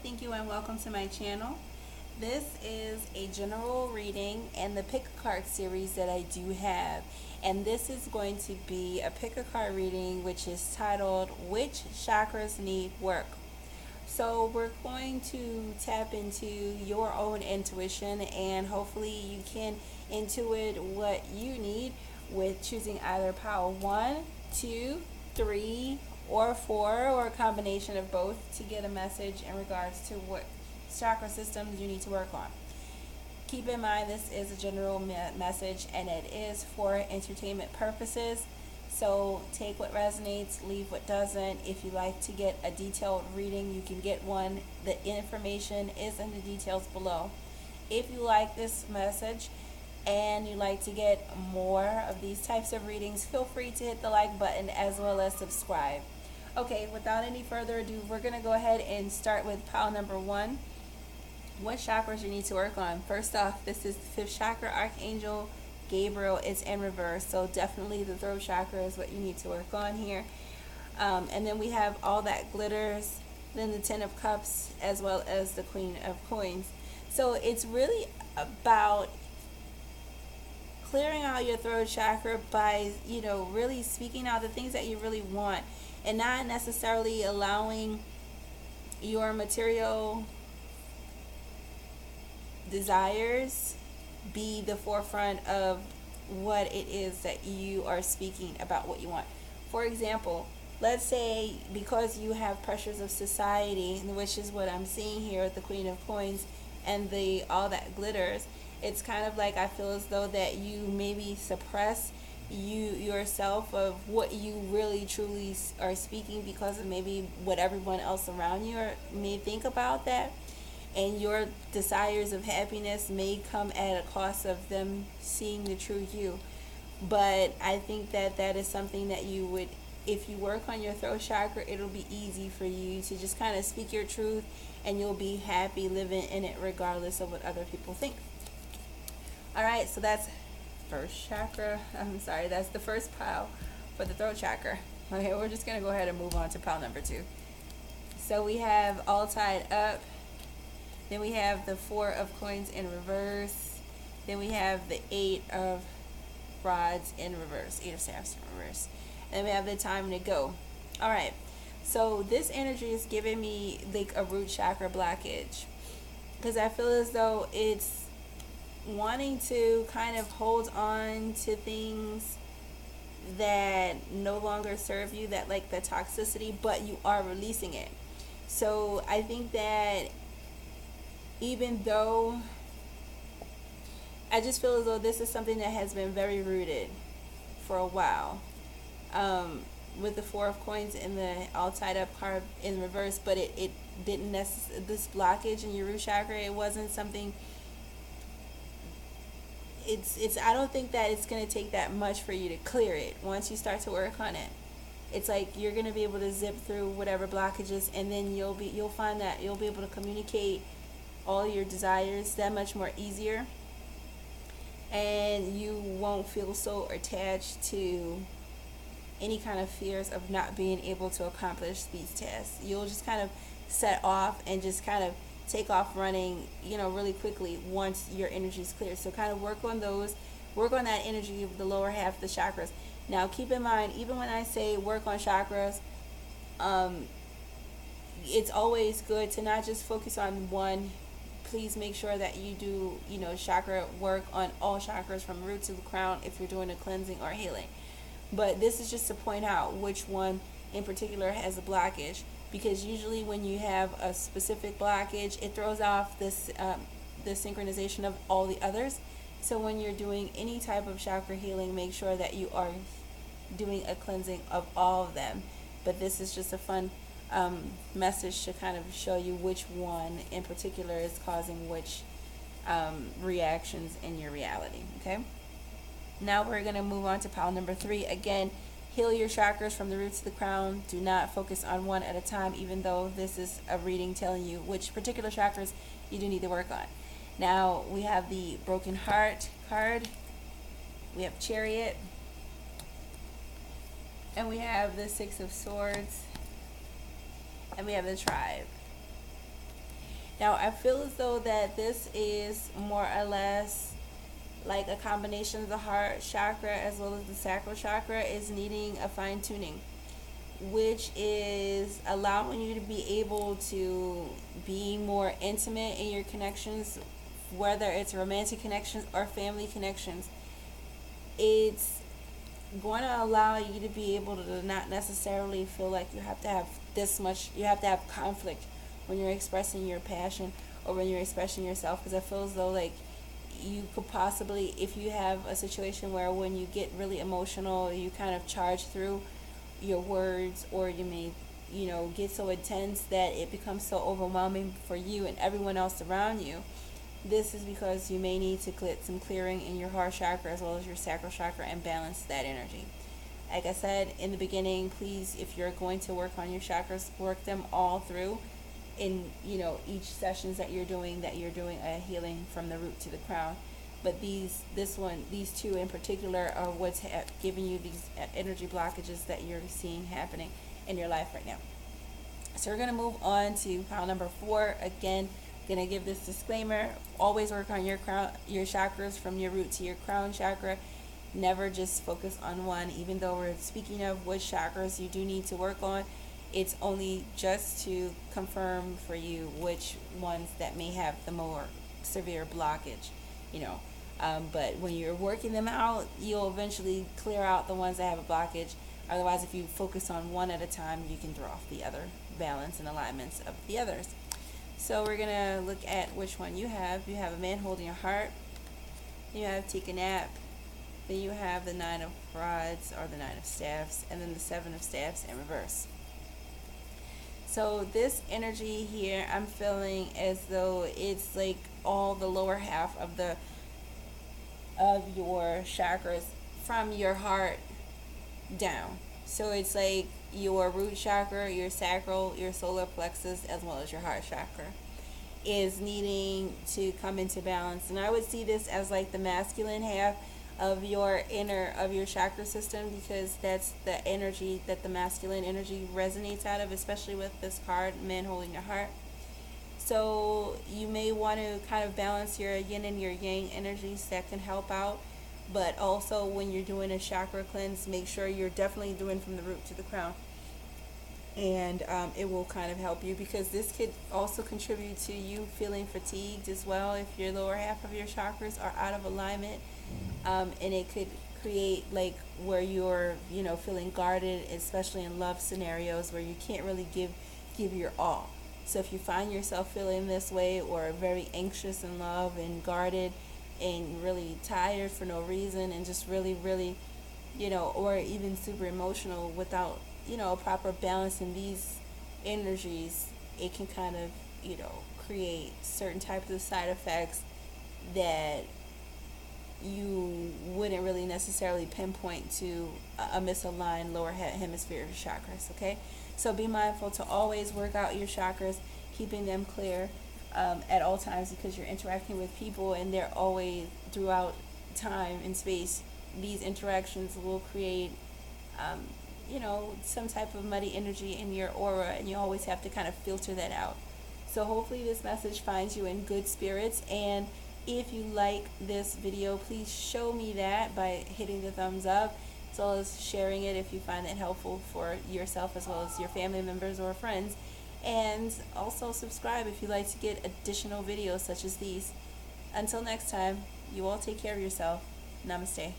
thank you and welcome to my channel. This is a general reading and the pick a card series that I do have. And this is going to be a pick a card reading which is titled Which Chakras Need Work? So we're going to tap into your own intuition and hopefully you can intuit what you need with choosing either pile 1, 2, 3, or 4, or a combination of both to get a message in regards to what chakra systems you need to work on. Keep in mind this is a general message and it is for entertainment purposes. So take what resonates, leave what doesn't. If you like to get a detailed reading, you can get one. The information is in the details below. If you like this message and you like to get more of these types of readings, feel free to hit the like button as well as subscribe. Okay, without any further ado, we're going to go ahead and start with pile number 1. What chakras you need to work on? First off, this is the 5th chakra, Archangel Gabriel. It's in reverse, so definitely the throat chakra is what you need to work on here. And then we have all that glitters, then the 10 of cups, as well as the Queen of coins. So it's really about clearing out your throat chakra by, really speaking out the things that you really want and not necessarily allowing your material desires be the forefront of what it is that you are speaking about what you want. For example, let's say because you have pressures of society, which is what I'm seeing here with the Queen of Coins and the all that glitters, it's kind of like I feel as though that you maybe suppress yourself of what you really truly are speaking because of maybe what everyone else around you may think about that. And your desires of happiness may come at a cost of them seeing the true you. But I think that that is something that you would, if you work on your throat chakra, it'll be easy for you to just kind of speak your truth and you'll be happy living in it regardless of what other people think. Alright, so that's first chakra. That's the first pile for the throat chakra. Okay, we're just going to go ahead and move on to pile number 2. So we have all tied up. Then we have the 4 of coins in reverse. Then we have the 8 of rods in reverse. 8 of staffs in reverse. And we have the time to go. Alright, so this energy is giving me like a root chakra blockage. Because I feel as though it's wanting to kind of hold on to things that no longer serve you, that like the toxicity, but you are releasing it. So I think that even though I just feel as though this is something that has been very rooted for a while, with the 4 of coins and the all tied up card in reverse, but it didn't necessarily, this blockage in your root chakra, it wasn't something, I don't think that it's going to take that much for you to clear it once you start to work on it. It's like you're going to be able to zip through whatever blockages, and then you'll find that you'll be able to communicate all your desires that much more easier, and you won't feel so attached to any kind of fears of not being able to accomplish these tasks. You'll just kind of set off and just kind of take off running, really quickly once your energy is clear. So kind of work on that energy of the lower half of the chakras. Now keep in mind, even when I say work on chakras, it's always good to not just focus on one. Please make sure that you do, chakra work on all chakras from root to the crown if you're doing a cleansing or healing. But this is just to point out which one in particular has a blockage, because usually when you have a specific blockage, it throws off this the synchronization of all the others. So when you're doing any type of chakra healing, make sure that you are doing a cleansing of all of them. But this is just a fun message to kind of show you which one in particular is causing which reactions in your reality. Okay, now we're going to move on to pile number 3. Again, heal your chakras from the root to the crown. Do not focus on one at a time, even though this is a reading telling you which particular chakras you do need to work on. Now we have the broken heart card, we have Chariot, and we have the 6 of swords, and we have the tribe. Now, I feel as though that this is more or less like a combination of the heart chakra as well as the sacral chakra is needing a fine tuning, which is allowing you to be able to be more intimate in your connections, whether it's romantic connections or family connections. It's going to allow you to be able to not necessarily feel like you have to have this much, you have to have conflict when you're expressing your passion or when you're expressing yourself, because I feel as though like you could possibly, if you have a situation where when you get really emotional, you kind of charge through your words, or you may, get so intense that it becomes so overwhelming for you and everyone else around you. This is because you may need to get some clearing in your heart chakra as well as your sacral chakra and balance that energy. Like I said in the beginning, please, if you're going to work on your chakras, work them all through in, each sessions that you're doing a healing from the root to the crown. But these two in particular are what's giving you these energy blockages that you're seeing happening in your life right now. So we're going to move on to pile number 4. Again, going to give this disclaimer: always work on your chakras from your root to your crown chakra. Never just focus on one. Even though we're speaking of which chakras you do need to work on, it's only just to confirm for you which ones that may have the more severe blockage, but when you're working them out, you'll eventually clear out the ones that have a blockage. Otherwise, if you focus on one at a time, you can throw off the other balance and alignments of the others. So we're going to look at which one you have. You have a man holding your heart. You have take a nap. Then you have the 9 of rods or the 9 of staffs, and then the 7 of staffs in reverse. So this energy here, I'm feeling as though it's like all the lower half of your chakras from your heart down. So it's like your root chakra, your sacral, your solar plexus, as well as your heart chakra is needing to come into balance. And I would see this as like the masculine half of your chakra system, because that's the energy that the masculine energy resonates out of, especially with this card, man holding your heart. So you may want to kind of balance your yin and your yang energies. That can help out. But also when you're doing a chakra cleanse, make sure you're definitely doing from the root to the crown. And it will kind of help you, because this could also contribute to you feeling fatigued as well if your lower half of your chakras are out of alignment. And it could create like where you're, feeling guarded, especially in love scenarios where you can't really give your all. So if you find yourself feeling this way, or very anxious in love and guarded and really tired for no reason, and just really, really, or even super emotional without, proper balance in these energies, it can kind of, create certain types of side effects that you wouldn't really necessarily pinpoint to a misaligned lower hemisphere chakras, okay? So be mindful to always work out your chakras, keeping them clear at all times, because you're interacting with people, and they're always, throughout time and space, these interactions will create some type of muddy energy in your aura, and you always have to kind of filter that out. So hopefully this message finds you in good spirits, and if you like this video, please show me that by hitting the thumbs up, as well as sharing it if you find it helpful for yourself as well as your family members or friends. And also subscribe if you'd like to get additional videos such as these. Until next time, you all take care of yourself. Namaste.